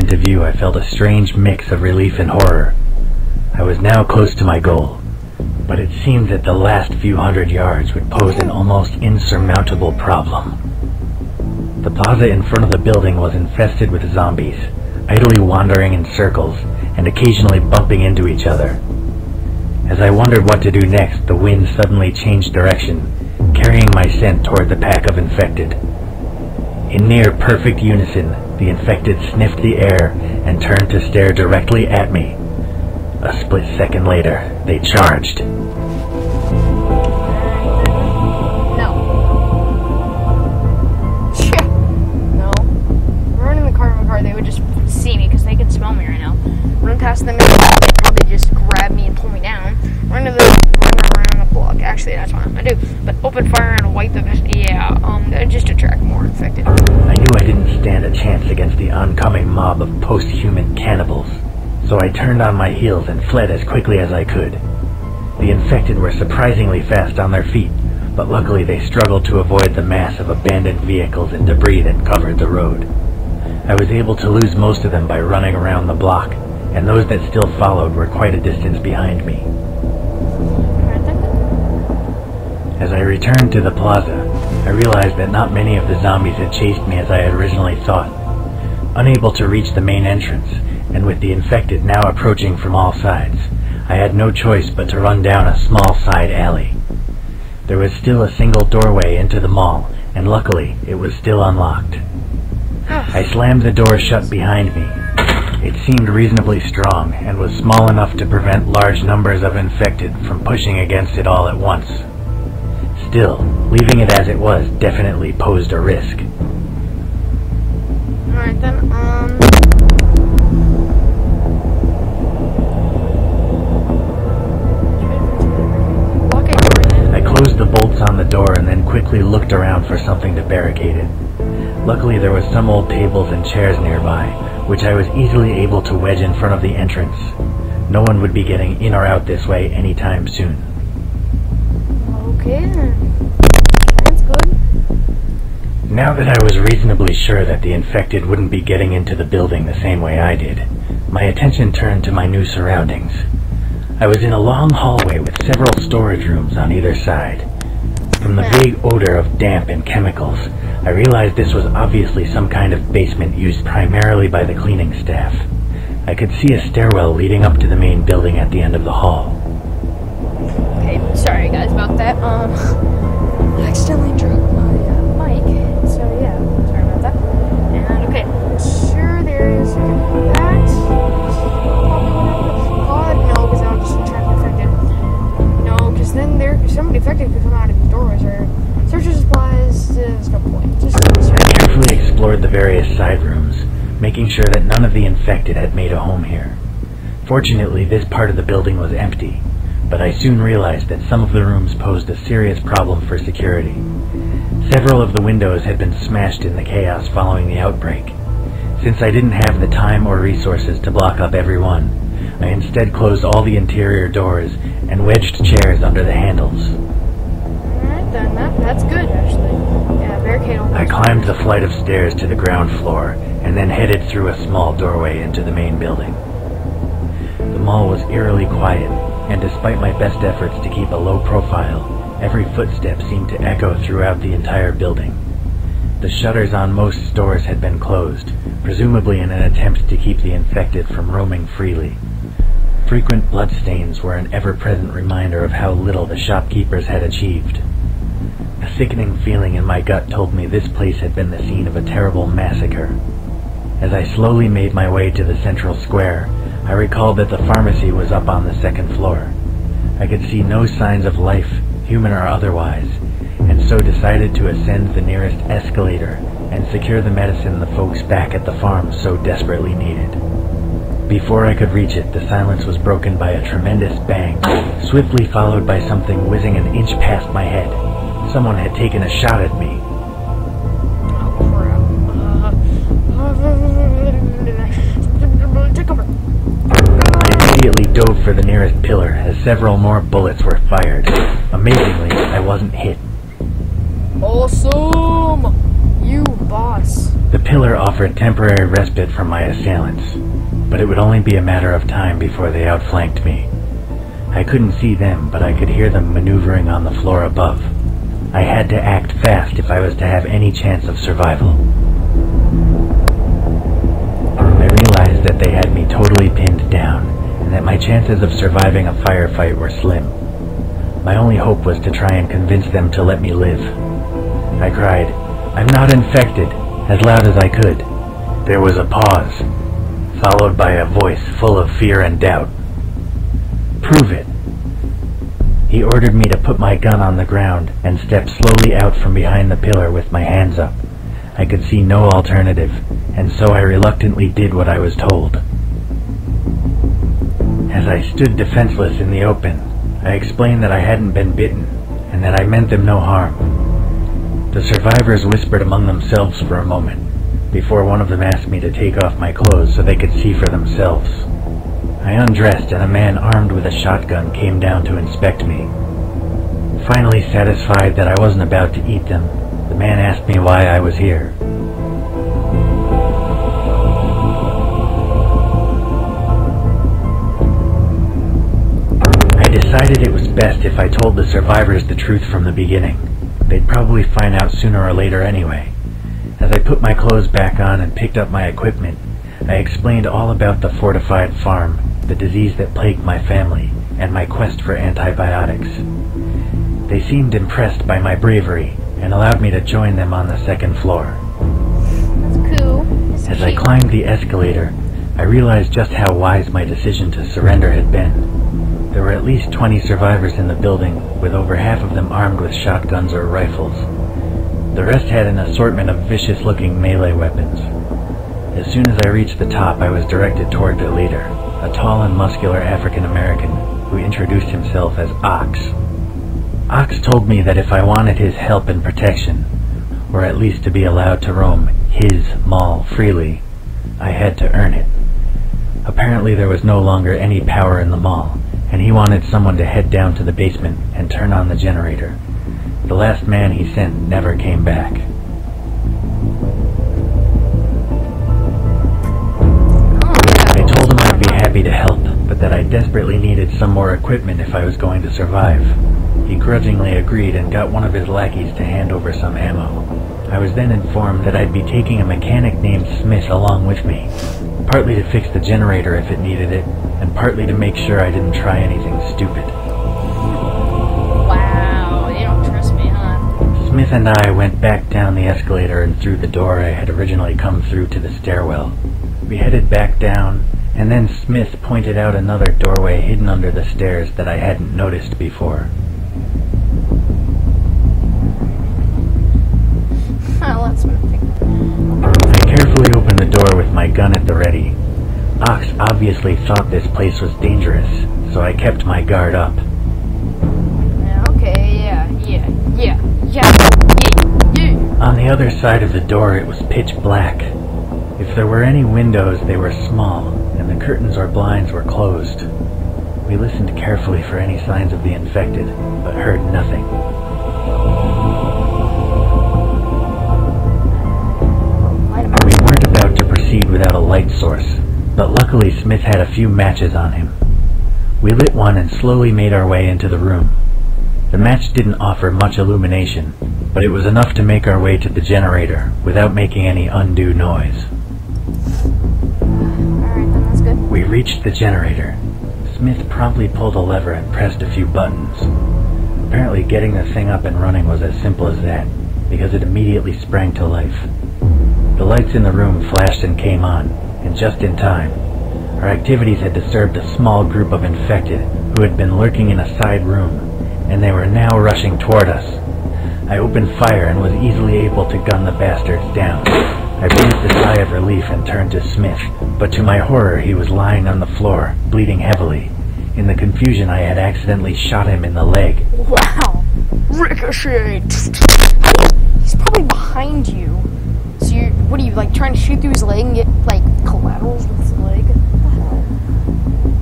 into view, I felt a strange mix of relief and horror. I was now close to my goal, but it seemed that the last few hundred yards would pose an almost insurmountable problem. The plaza in front of the building was infested with zombies, idly wandering in circles and occasionally bumping into each other. As I wondered what to do next, the wind suddenly changed direction, carrying my scent toward the pack of infected. In near perfect unison, the infected sniffed the air and turned to stare directly at me. A split second later, they charged. No. Running the car in my car, they would just see me because they could smell me right now. Run past them, they'd probably just grab me and pull me down. Run around the block. Actually, that's what I'm gonna do. But open fire and wipe the just attract more infected. I knew I didn't stand a chance against the oncoming mob of post-human cannibals, so I turned on my heels and fled as quickly as I could. The infected were surprisingly fast on their feet, but luckily they struggled to avoid the mass of abandoned vehicles and debris that covered the road. I was able to lose most of them by running around the block, and those that still followed were quite a distance behind me. As I returned to the plaza, I realized that not many of the zombies had chased me as I had originally thought. Unable to reach the main entrance, and with the infected now approaching from all sides, I had no choice but to run down a small side alley. There was still a single doorway into the mall, and luckily it was still unlocked. I slammed the door shut behind me. It seemed reasonably strong, and was small enough to prevent large numbers of infected from pushing against it all at once. Still, leaving it as it was definitely posed a risk. Alright then, I closed the bolts on the door and then quickly looked around for something to barricade it. Luckily there was some old tables and chairs nearby, which I was easily able to wedge in front of the entrance. No one would be getting in or out this way anytime soon. okay then. That's good. Now that I was reasonably sure that the infected wouldn't be getting into the building the same way I did, my attention turned to my new surroundings. I was in a long hallway with several storage rooms on either side. From the vague odor of damp and chemicals, I realized this was obviously some kind of basement used primarily by the cleaning staff. I could see a stairwell leading up to the main building at the end of the hall. Okay, sorry guys about that. I accidentally dropped my mic, so yeah, sorry about that. And okay, sure there is that. God, no, because I'll just attract infected. No, because then somebody infected could come out of these doorways or search for supplies. There's no point. I carefully explored the various side rooms, making sure that none of the infected had made a home here. Fortunately, this part of the building was empty, but I soon realized that some of the rooms posed a serious problem for security. Several of the windows had been smashed in the chaos following the outbreak. Since I didn't have the time or resources to block up every one, I instead closed all the interior doors and wedged chairs under the handles. Alright then, that's good actually. Yeah, barricade open. I climbed the flight of stairs to the ground floor and then headed through a small doorway into the main building. The mall was eerily quiet, and despite my best efforts to keep a low profile, every footstep seemed to echo throughout the entire building. The shutters on most stores had been closed, presumably in an attempt to keep the infected from roaming freely. Frequent bloodstains were an ever-present reminder of how little the shopkeepers had achieved. A sickening feeling in my gut told me this place had been the scene of a terrible massacre. As I slowly made my way to the central square, I recalled that the pharmacy was up on the second floor. I could see no signs of life, human or otherwise, and so decided to ascend the nearest escalator and secure the medicine the folks back at the farm so desperately needed. Before I could reach it, the silence was broken by a tremendous bang, swiftly followed by something whizzing an inch past my head. Someone had taken a shot at me. Take cover. I immediately dove for the nearest pillar as several more bullets were fired. Amazingly, I wasn't hit. Awesome! You boss. The pillar offered temporary respite from my assailants, but it would only be a matter of time before they outflanked me. I couldn't see them, but I could hear them maneuvering on the floor above. I had to act fast if I was to have any chance of survival. I realized that they had me totally pinned down, and that my chances of surviving a firefight were slim. My only hope was to try and convince them to let me live. I cried, "I'm not infected," as loud as I could. There was a pause, followed by a voice full of fear and doubt. "Prove it." He ordered me to put my gun on the ground and step slowly out from behind the pillar with my hands up. I could see no alternative, and so I reluctantly did what I was told. As I stood defenseless in the open, I explained that I hadn't been bitten, and that I meant them no harm. The survivors whispered among themselves for a moment, before one of them asked me to take off my clothes so they could see for themselves. I undressed, and a man armed with a shotgun came down to inspect me. Finally satisfied that I wasn't about to eat them, the man asked me why I was here. I decided it was best if I told the survivors the truth from the beginning. They'd probably find out sooner or later anyway. As I put my clothes back on and picked up my equipment, I explained all about the fortified farm, the disease that plagued my family, and my quest for antibiotics. They seemed impressed by my bravery and allowed me to join them on the second floor. That's cool. As I climbed the escalator, I realized just how wise my decision to surrender had been. There were at least 20 survivors in the building, with over half of them armed with shotguns or rifles. The rest had an assortment of vicious-looking melee weapons. As soon as I reached the top, I was directed toward their leader, a tall and muscular African-American who introduced himself as Ox. Ox told me that if I wanted his help and protection, or at least to be allowed to roam his mall freely, I had to earn it. Apparently there was no longer any power in the mall, and he wanted someone to head down to the basement and turn on the generator. The last man he sent never came back. I told him I'd be happy to help, but that I desperately needed some more equipment if I was going to survive. He grudgingly agreed and got one of his lackeys to hand over some ammo. I was then informed that I'd be taking a mechanic named Smith along with me, partly to fix the generator if it needed it, and partly to make sure I didn't try anything stupid. Wow, you don't trust me, huh? Smith and I went back down the escalator and through the door I had originally come through to the stairwell. We headed back down, and then Smith pointed out another doorway hidden under the stairs that I hadn't noticed before. I carefully opened the door with my gun at the ready. Ox obviously thought this place was dangerous, so I kept my guard up. Okay, yeah. On the other side of the door it was pitch black. If there were any windows, they were small, and the curtains or blinds were closed. We listened carefully for any signs of the infected, but heard nothing. We weren't about to proceed without a light source, but luckily Smith had a few matches on him. We lit one and slowly made our way into the room. The match didn't offer much illumination, but it was enough to make our way to the generator without making any undue noise. Alright, then that's good. We reached the generator. Smith promptly pulled a lever and pressed a few buttons. Apparently getting the thing up and running was as simple as that, because it immediately sprang to life. The lights in the room flashed and came on, and just in time. Our activities had disturbed a small group of infected who had been lurking in a side room, and they were now rushing toward us. I opened fire and was easily able to gun the bastards down. I breathed a sigh of relief and turned to Smith, but to my horror he was lying on the floor, bleeding heavily. In the confusion I had accidentally shot him in the leg. Wow! Ricochet! He's probably behind you. So what are you, like, trying to shoot through his leg and get, like, collaterals with his leg?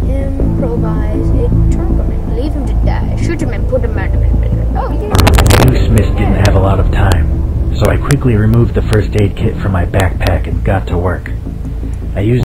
Improvise a tournament. Leave him to die. Shoot him and put him out of his misery. Oh, yeah. I knew Smith didn't have a lot of time, so I quickly quickly removed the first aid kit from my backpack and got to work. I used